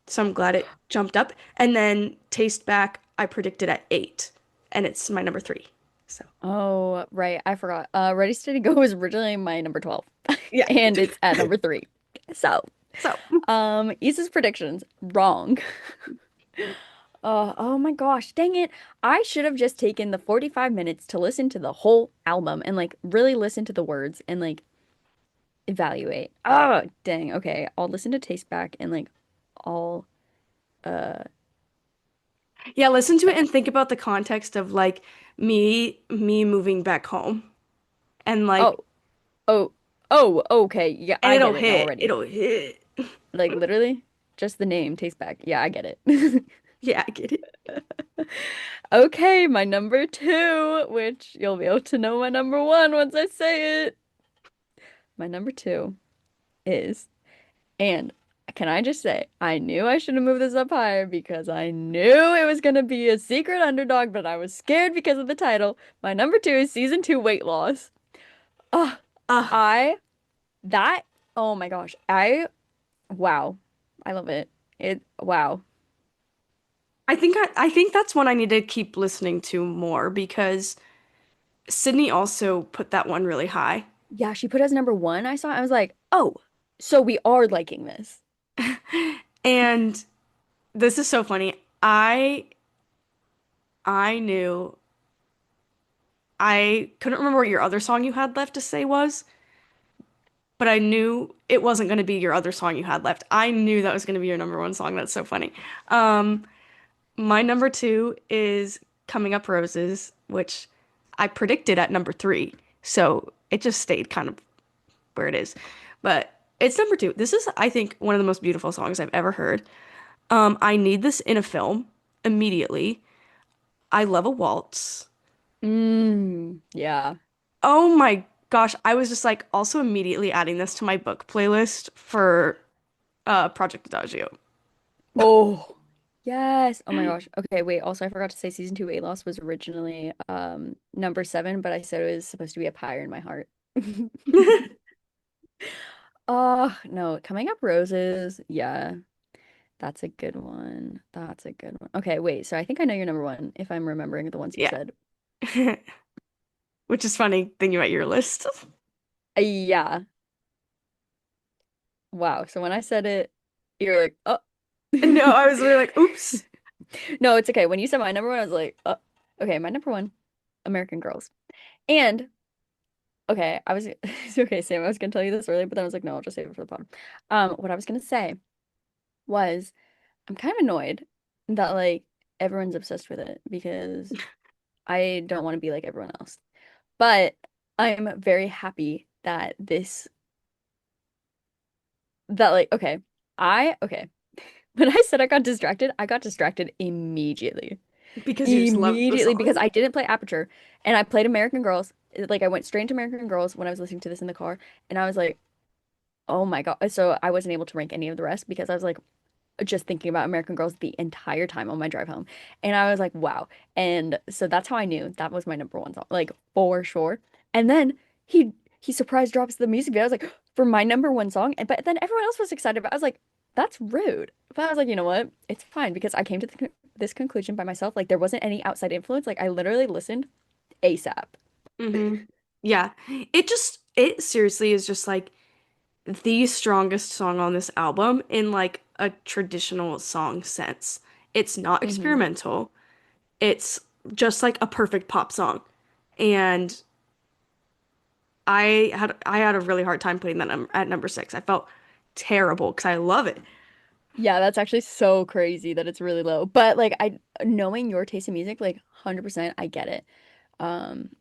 Speaker 2: So I'm glad it jumped up. And then Taste Back, I predicted at 8, and it's my number 3. So
Speaker 1: Oh, right. I forgot. Ready, Steady, Go was originally my number 12.
Speaker 2: yeah.
Speaker 1: And it's at number 3. So,
Speaker 2: So
Speaker 1: Issa's predictions wrong. Oh my gosh, dang it. I should have just taken the 45 minutes to listen to the whole album and like really listen to the words and like evaluate. Oh, dang. Okay, I'll listen to Taste Back and like I'll uh
Speaker 2: yeah, listen to it
Speaker 1: yeah.
Speaker 2: and think about the context of like me moving back home and like
Speaker 1: Oh, oh, oh, okay. Yeah,
Speaker 2: and
Speaker 1: I
Speaker 2: it'll
Speaker 1: get it now
Speaker 2: hit.
Speaker 1: already.
Speaker 2: It'll hit.
Speaker 1: Like literally just the name Taste Back. Yeah, I get it.
Speaker 2: Yeah, I get it.
Speaker 1: Okay, my number 2, which you'll be able to know my number 1 once I say it. My number 2 is, and can I just say, I knew I should have moved this up higher because I knew it was going to be a secret underdog, but I was scared because of the title. My number 2 is season 2 weight loss. Oh,
Speaker 2: Uh,
Speaker 1: I, that, oh my gosh. Wow. I love it. Wow.
Speaker 2: I think that's one I need to keep listening to more because Sydney also put that one really high.
Speaker 1: Yeah, she put it as number 1. I saw it. I was like, oh, so we are liking this.
Speaker 2: And this is so funny. I knew I couldn't remember what your other song you had left to say was, but I knew it wasn't going to be your other song you had left. I knew that was going to be your number one song. That's so funny. Um, my number 2 is Coming Up Roses, which I predicted at number 3. So it just stayed kind of where it is. But it's number 2. This is, I think, one of the most beautiful songs I've ever heard. I need this in a film immediately. I love a waltz.
Speaker 1: Yeah.
Speaker 2: Oh my gosh, I was just like also immediately adding this to my book playlist for Project Adagio.
Speaker 1: Oh, yes. Oh my gosh. Okay, wait. Also, I forgot to say season 2 weight loss was originally number 7, but I said it was supposed to be up higher in my heart. Oh, no. Coming Up Roses. Yeah, that's a good one. That's a good one. Okay, wait. So I think I know your number 1 if I'm remembering the ones you
Speaker 2: Yeah.
Speaker 1: said.
Speaker 2: Which is funny thinking about your list.
Speaker 1: Yeah. Wow. So when I said it, you're like, oh.
Speaker 2: No, I was really like, oops.
Speaker 1: No, it's okay. When you said my number 1, I was like, oh. Okay, my number 1, American Girls. And okay, I was it's okay, Sam. I was gonna tell you this earlier, but then I was like, no, I'll just save it for the pod. What I was gonna say was I'm kind of annoyed that like everyone's obsessed with it because I don't want to be like everyone else. But I'm very happy that that like okay, okay. When I said I got distracted immediately.
Speaker 2: Because you just love the
Speaker 1: Immediately because
Speaker 2: song.
Speaker 1: I didn't play Aperture and I played American Girls. Like I went straight into American Girls when I was listening to this in the car, and I was like, oh my God. So I wasn't able to rank any of the rest because I was like just thinking about American Girls the entire time on my drive home. And I was like, wow. And so that's how I knew that was my number 1 song, like for sure. And then he surprise drops the music video. I was like, for my number 1 song. And but then everyone else was excited about it. I was like, that's rude. But I was like, you know what? It's fine because I came to this conclusion by myself. Like there wasn't any outside influence. Like I literally listened ASAP.
Speaker 2: Hmm. Yeah. It seriously is just like the strongest song on this album in like a traditional song sense. It's not
Speaker 1: Hmm.
Speaker 2: experimental. It's just like a perfect pop song. And I had a really hard time putting that at number 6. I felt terrible because I love it.
Speaker 1: Yeah, that's actually so crazy that it's really low. But like I knowing your taste in music, like 100% I get it.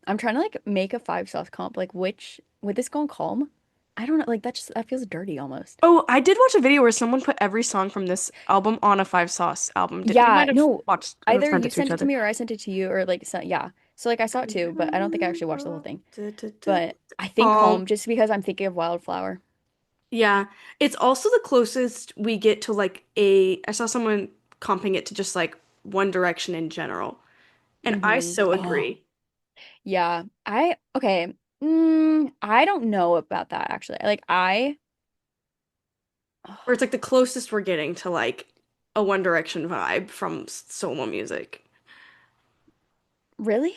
Speaker 1: I'm trying to like make a 5 sauce comp. Like which would this go on Calm? I don't know. Like that feels dirty almost.
Speaker 2: Oh, I did watch a video where someone put every song from this album on a Five Sauce album. We
Speaker 1: Yeah,
Speaker 2: might have
Speaker 1: no,
Speaker 2: watched
Speaker 1: either
Speaker 2: sent
Speaker 1: you
Speaker 2: it to each
Speaker 1: sent it to
Speaker 2: other.
Speaker 1: me or I sent it to you or like so, yeah. So like I saw it too, but I don't think I actually watched the whole thing. But I think
Speaker 2: Um,
Speaker 1: Calm just because I'm thinking of Wildflower.
Speaker 2: yeah, it's also the closest we get to like I saw someone comping it to just like One Direction in general, and I so
Speaker 1: Oh,
Speaker 2: agree.
Speaker 1: yeah. I okay. I don't know about that actually. Like
Speaker 2: Or it's like the closest we're getting to like a One Direction vibe from solo music.
Speaker 1: Really?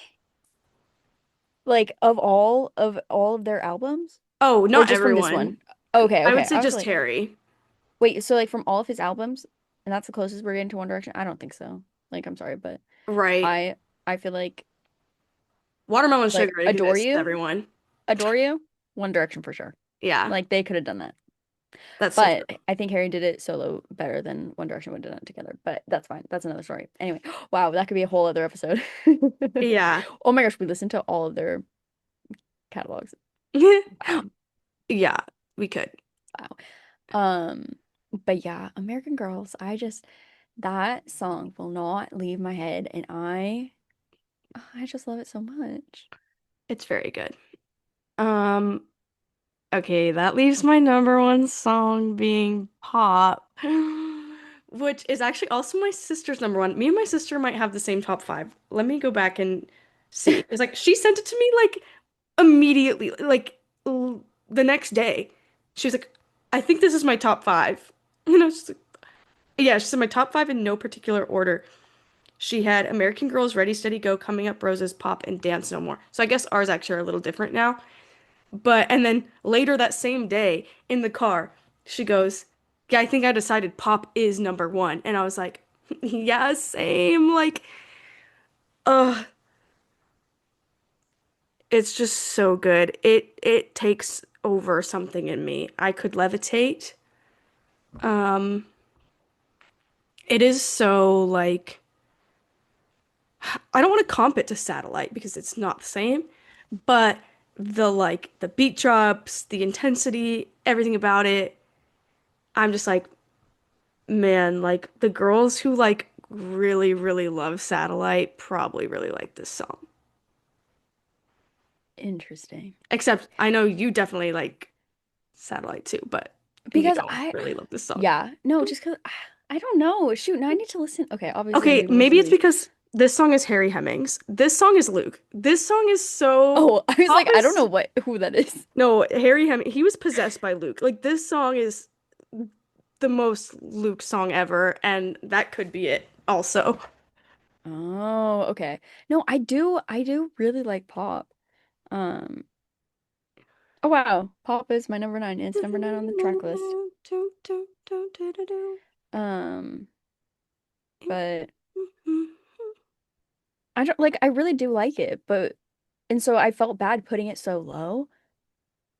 Speaker 1: Like of all of their albums?
Speaker 2: Oh,
Speaker 1: Or
Speaker 2: not
Speaker 1: just from this
Speaker 2: everyone.
Speaker 1: one? Okay,
Speaker 2: I would
Speaker 1: okay.
Speaker 2: say
Speaker 1: I was
Speaker 2: just
Speaker 1: like,
Speaker 2: Harry.
Speaker 1: wait, so like from all of his albums, and that's the closest we're getting to One Direction? I don't think so. Like, I'm sorry, but
Speaker 2: Right.
Speaker 1: I I feel
Speaker 2: Watermelon
Speaker 1: like
Speaker 2: Sugar
Speaker 1: Adore
Speaker 2: exists,
Speaker 1: You,
Speaker 2: everyone.
Speaker 1: Adore You, One Direction for sure.
Speaker 2: Yeah,
Speaker 1: Like they could have done that.
Speaker 2: that's so true.
Speaker 1: But I think Harry did it solo better than One Direction would have done it together. But that's fine. That's another story. Anyway, wow, that could be a whole other episode.
Speaker 2: Yeah.
Speaker 1: Oh my gosh, we listened to all of their catalogs. Wow.
Speaker 2: Yeah, we could.
Speaker 1: Wow. Um, but yeah, American Girls, that song will not leave my head and I just love it so much.
Speaker 2: It's very good. Um, okay, that leaves my number one song being Pop, which is actually also my sister's number one. Me and my sister might have the same top five. Let me go back and see. It's like she sent it to me like immediately, like the next day. She was like, I think this is my top five. You know, she's like, yeah, she said my top five in no particular order. She had American Girls, Ready, Steady, Go, Coming Up Roses, Pop, and Dance No More. So I guess ours actually are a little different now. But, and then later that same day in the car, she goes, yeah, I think I decided Pop is number one. And I was like, yeah, same. Like, ugh, it's just so good. It takes over something in me. I could levitate. Um, it is so like I don't want to comp it to Satellite because it's not the same, but the beat drops, the intensity, everything about it, I'm just like, man, like the girls who like really, really love Satellite probably really like this song.
Speaker 1: Interesting.
Speaker 2: Except I know you definitely like Satellite too, but you
Speaker 1: Because
Speaker 2: don't really love this song.
Speaker 1: yeah, no, just because I don't know. Shoot, now I need to listen. Okay, obviously I
Speaker 2: Okay,
Speaker 1: need to
Speaker 2: maybe
Speaker 1: listen to
Speaker 2: it's
Speaker 1: these.
Speaker 2: because this song is Harry Hemmings. This song is Luke. This song is so
Speaker 1: Oh, I was
Speaker 2: Pop
Speaker 1: like, I don't know
Speaker 2: is
Speaker 1: who that is.
Speaker 2: no, Harry Hemmings. He was possessed by Luke. Like this song is the most Luke song ever, and that could be it also.
Speaker 1: Oh, okay. No, I do really like pop. Um, oh wow, pop is my number nine. It's number nine on the track list. Um, but I don't like I really do like it, but and so I felt bad putting it so low,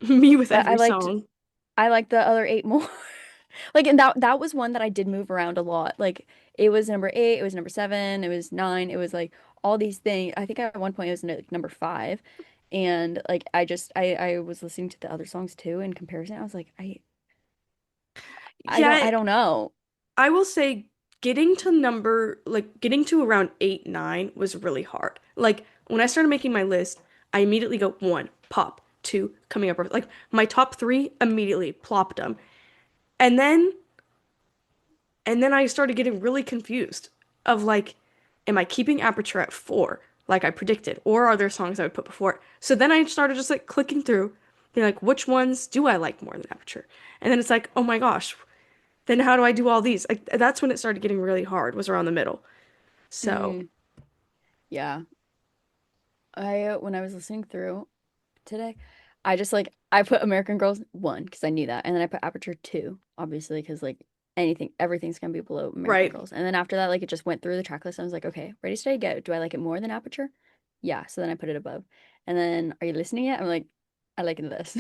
Speaker 2: Me with
Speaker 1: but
Speaker 2: every song.
Speaker 1: I liked the other eight more. Like and that was one that I did move around a lot. Like it was number eight, it was number seven, it was nine, it was like all these things. I think at one point it was like number five. And like I was listening to the other songs too in comparison. I was like, I
Speaker 2: Yeah,
Speaker 1: don't know.
Speaker 2: I will say getting to getting to around 8, 9 was really hard. Like when I started making my list, I immediately go one, pop, two, coming up. Like my top three immediately plopped them. And then I started getting really confused of like, am I keeping Aperture at 4, like I predicted, or are there songs I would put before it? So then I started just like clicking through, being like, which ones do I like more than Aperture? And then it's like, oh my gosh, then how do I do all these? Like that's when it started getting really hard, was around the middle. So,
Speaker 1: Mm, yeah. I when I was listening through today, I just like I put American Girls one because I knew that, and then I put Aperture two, obviously, because like everything's gonna be below American
Speaker 2: right.
Speaker 1: Girls, and then after that, like it just went through the track list. And I was like, okay, ready, steady, go. Do I like it more than Aperture? Yeah. So then I put it above, and then are you listening yet? I'm like, I like this,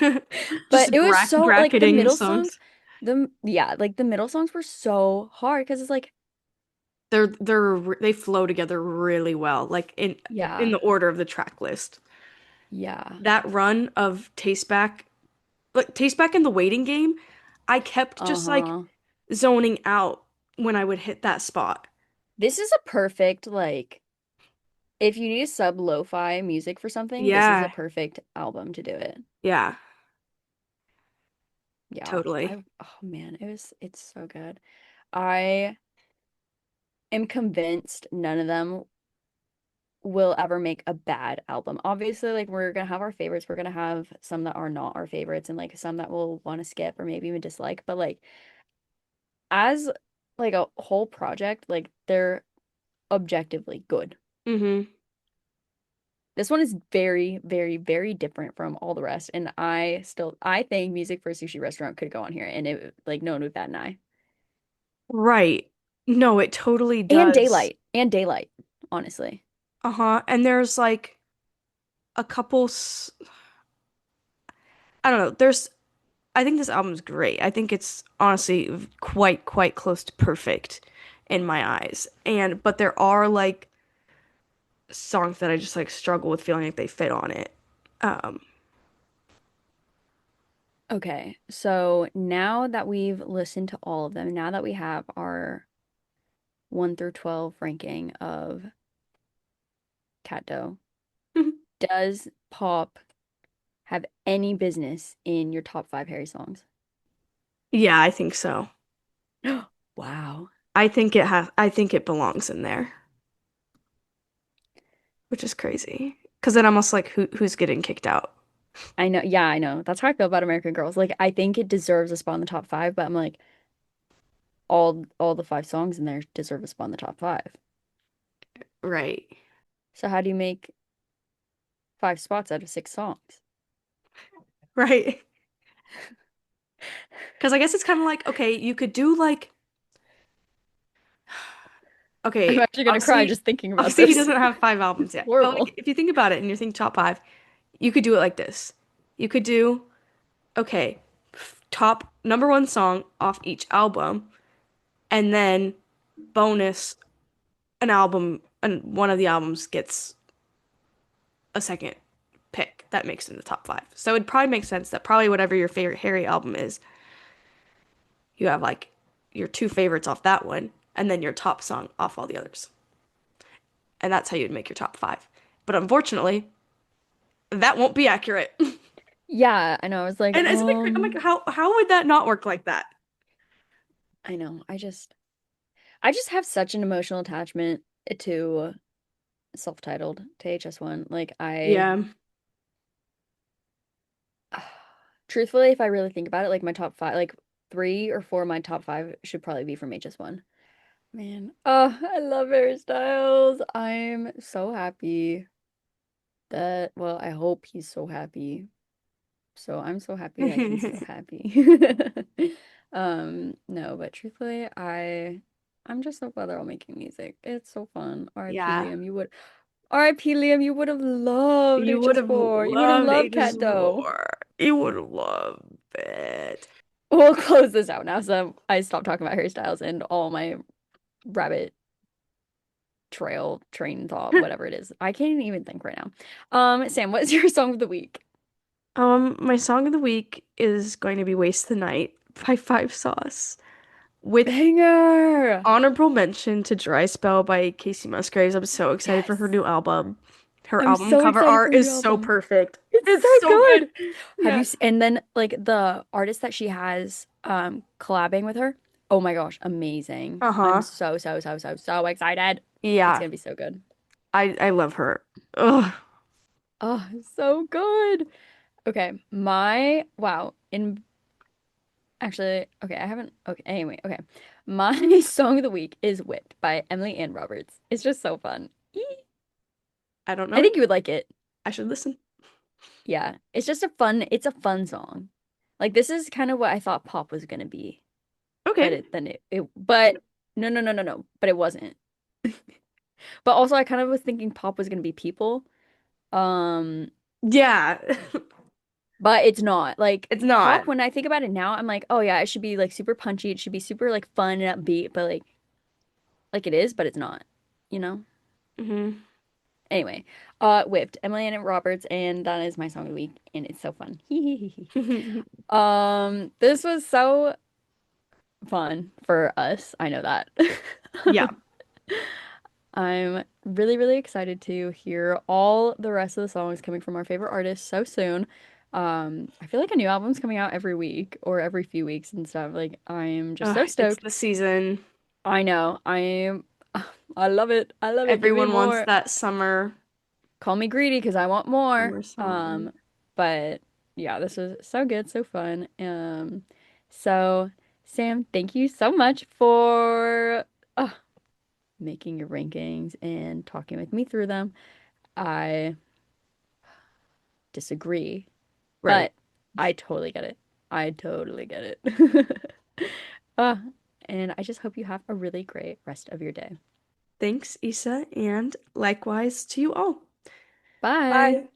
Speaker 1: but
Speaker 2: Just
Speaker 1: it was so like the
Speaker 2: bracketing
Speaker 1: middle songs,
Speaker 2: songs.
Speaker 1: like the middle songs were so hard because it's like
Speaker 2: They flow together really well, like in
Speaker 1: yeah,
Speaker 2: the order of the track list.
Speaker 1: yeah,
Speaker 2: That run of Taste Back in the Waiting Game, I kept just like
Speaker 1: uh-huh.
Speaker 2: zoning out when I would hit that spot.
Speaker 1: This is a perfect like. If you need sub lo-fi music for something, this is a
Speaker 2: Yeah,
Speaker 1: perfect album to do it.
Speaker 2: yeah,
Speaker 1: Yeah.
Speaker 2: totally.
Speaker 1: Oh man, it's so good. I am convinced none of them will ever make a bad album. Obviously, like we're gonna have our favorites. We're gonna have some that are not our favorites and like some that we'll want to skip or maybe even dislike. But like as like a whole project, like they're objectively good.
Speaker 2: Mm-hmm.
Speaker 1: This one is very, very, very different from all the rest. And I think Music for a Sushi Restaurant could go on here and it like no one would bat an eye.
Speaker 2: Right. No, it totally
Speaker 1: And
Speaker 2: does.
Speaker 1: Daylight. And Daylight, honestly.
Speaker 2: Uh-huh. And there's like a couple I don't know. I think this album's great. I think it's honestly quite close to perfect in my eyes. And but there are like songs that I just like struggle with feeling like they fit on it. Um,
Speaker 1: Okay, so now that we've listened to all of them, now that we have our 1 through 12 ranking of Cat Doe, does Pop have any business in your top five Harry songs?
Speaker 2: yeah, I think so.
Speaker 1: Wow.
Speaker 2: I think it belongs in there, which is crazy. Because then I'm almost like who's getting kicked out?
Speaker 1: I know. Yeah, I know. That's how I feel about American Girls. Like, I think it deserves a spot in the top five, but I'm like, all the five songs in there deserve a spot in the top five.
Speaker 2: Right.
Speaker 1: So how do you make five spots out of six songs?
Speaker 2: Right. Because I guess it's kind of like, okay, you could do like,
Speaker 1: I'm
Speaker 2: okay,
Speaker 1: actually gonna cry just thinking about
Speaker 2: obviously he
Speaker 1: this.
Speaker 2: doesn't have five albums
Speaker 1: It's
Speaker 2: yet. But
Speaker 1: horrible.
Speaker 2: like, if you think about it and you think top five, you could do it like this. You could do, okay, top number one song off each album, and then bonus an album, and one of the albums gets a second pick that makes it in the top five. So it'd probably make sense that probably whatever your favorite Harry album is, you have like your two favorites off that one, and then your top song off all the others. And that's how you'd make your top five. But unfortunately, that won't be accurate.
Speaker 1: Yeah, I know. I was like,
Speaker 2: And isn't it crazy? I'm like, how would that not work like that?
Speaker 1: I know. I just have such an emotional attachment to self-titled to HS1. Like
Speaker 2: Yeah.
Speaker 1: truthfully, if I really think about it, like my top five, like three or four of my top five should probably be from HS1. Man, oh, I love Harry Styles. I'm so happy that, well, I hope he's so happy. So I'm so happy that he's so happy. No, but truthfully, I'm just so glad they're all making music. It's so fun. R.I.P.
Speaker 2: Yeah.
Speaker 1: Liam, R.I.P. Liam, you would have loved
Speaker 2: You would have
Speaker 1: HS4. You would have
Speaker 2: loved
Speaker 1: loved
Speaker 2: Ages
Speaker 1: Cat Doe.
Speaker 2: War. You would have loved it.
Speaker 1: We'll close this out now so I stop talking about Harry Styles and all my rabbit trail train thought, whatever it is. I can't even think right now. Sam, what's your song of the week?
Speaker 2: My song of the week is going to be Waste the Night by Five Sauce with
Speaker 1: Banger!
Speaker 2: honorable mention to Dry Spell by Casey Musgraves. I'm so excited for her
Speaker 1: Yes.
Speaker 2: new album. Her
Speaker 1: I'm
Speaker 2: album
Speaker 1: so
Speaker 2: cover
Speaker 1: excited for
Speaker 2: art
Speaker 1: her new
Speaker 2: is so
Speaker 1: album.
Speaker 2: perfect.
Speaker 1: It's so
Speaker 2: It's so good.
Speaker 1: good. Have you
Speaker 2: Yeah.
Speaker 1: and then like the artist that she has collabing with her? Oh my gosh, amazing. I'm
Speaker 2: Uh-huh.
Speaker 1: so excited. It's
Speaker 2: Yeah.
Speaker 1: gonna be so good.
Speaker 2: I love her. Ugh.
Speaker 1: Oh, so good. Okay, my wow. In actually, okay, I haven't okay, anyway, okay. My song of the week is Whipped by Emily Ann Roberts. It's just so fun. Eee.
Speaker 2: I don't
Speaker 1: I
Speaker 2: know it.
Speaker 1: think you would like it.
Speaker 2: I should listen.
Speaker 1: Yeah. It's a fun song. Like this is kind of what I thought pop was gonna be. But
Speaker 2: Okay.
Speaker 1: but no. But it wasn't. But also I kind of was thinking pop was gonna be people. Um,
Speaker 2: Yeah.
Speaker 1: but it's not. Like
Speaker 2: It's not.
Speaker 1: pop, when I think about it now, I'm like, oh yeah, it should be like super punchy, it should be super like fun and upbeat, but like it is, but it's not, you know?
Speaker 2: Hmm.
Speaker 1: Anyway, Whipped, Emily Ann Roberts, and that is my song of the week, and it's so fun. This was so fun for us. I know that.
Speaker 2: Yeah.
Speaker 1: I'm really, really excited to hear all the rest of the songs coming from our favorite artists so soon. I feel like a new album's coming out every week or every few weeks and stuff. Like, I am just so
Speaker 2: It's
Speaker 1: stoked.
Speaker 2: the season.
Speaker 1: I know. I am. I love it. I love it. Give me
Speaker 2: Everyone wants
Speaker 1: more.
Speaker 2: that summer,
Speaker 1: Call me greedy because I want more.
Speaker 2: summer.
Speaker 1: But yeah, this was so good, so fun. So Sam, thank you so much for making your rankings and talking with me through them. I disagree,
Speaker 2: Right.
Speaker 1: but I totally get it. I totally get it. Uh, and I just hope you have a really great rest of your day.
Speaker 2: Thanks, Issa, and likewise to you all.
Speaker 1: Bye.
Speaker 2: Bye.